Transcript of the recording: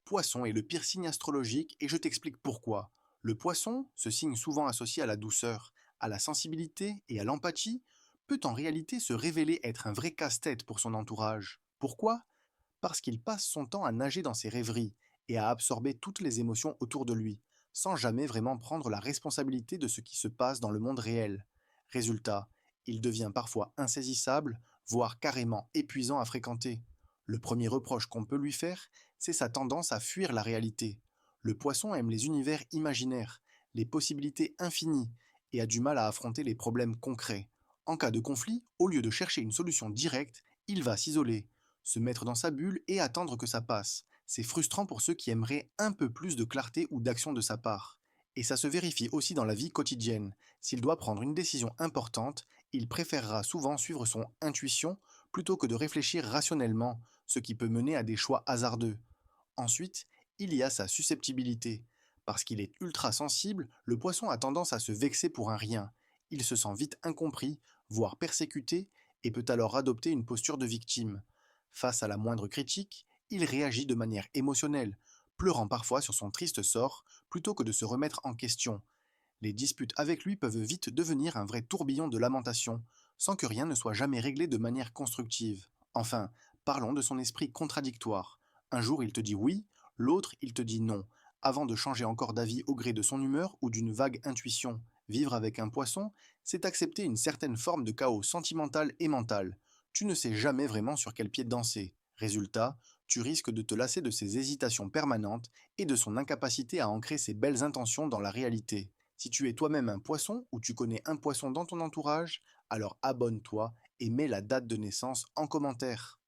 Poisson est le pire signe astrologique et je t'explique pourquoi. Le poisson, ce signe souvent associé à la douceur, à la sensibilité et à l'empathie, peut en réalité se révéler être un vrai casse-tête pour son entourage. Pourquoi? Parce qu'il passe son temps à nager dans ses rêveries et à absorber toutes les émotions autour de lui, sans jamais vraiment prendre la responsabilité de ce qui se passe dans le monde réel. Résultat, il devient parfois insaisissable, voire carrément épuisant à fréquenter. Le premier reproche qu'on peut lui faire, c'est sa tendance à fuir la réalité. Le poisson aime les univers imaginaires, les possibilités infinies, et a du mal à affronter les problèmes concrets. En cas de conflit, au lieu de chercher une solution directe, il va s'isoler, se mettre dans sa bulle et attendre que ça passe. C'est frustrant pour ceux qui aimeraient un peu plus de clarté ou d'action de sa part. Et ça se vérifie aussi dans la vie quotidienne. S'il doit prendre une décision importante, il préférera souvent suivre son intuition plutôt que de réfléchir rationnellement, ce qui peut mener à des choix hasardeux. Ensuite, il y a sa susceptibilité. Parce qu'il est ultra sensible, le poisson a tendance à se vexer pour un rien. Il se sent vite incompris, voire persécuté, et peut alors adopter une posture de victime. Face à la moindre critique, il réagit de manière émotionnelle, pleurant parfois sur son triste sort plutôt que de se remettre en question. Les disputes avec lui peuvent vite devenir un vrai tourbillon de lamentation, sans que rien ne soit jamais réglé de manière constructive. Enfin, parlons de son esprit contradictoire. Un jour il te dit oui, l'autre il te dit non, avant de changer encore d'avis au gré de son humeur ou d'une vague intuition. Vivre avec un poisson, c'est accepter une certaine forme de chaos sentimental et mental. Tu ne sais jamais vraiment sur quel pied danser. Résultat, tu risques de te lasser de ses hésitations permanentes et de son incapacité à ancrer ses belles intentions dans la réalité. Si tu es toi-même un poisson ou tu connais un poisson dans ton entourage, alors abonne-toi et mets la date de naissance en commentaire.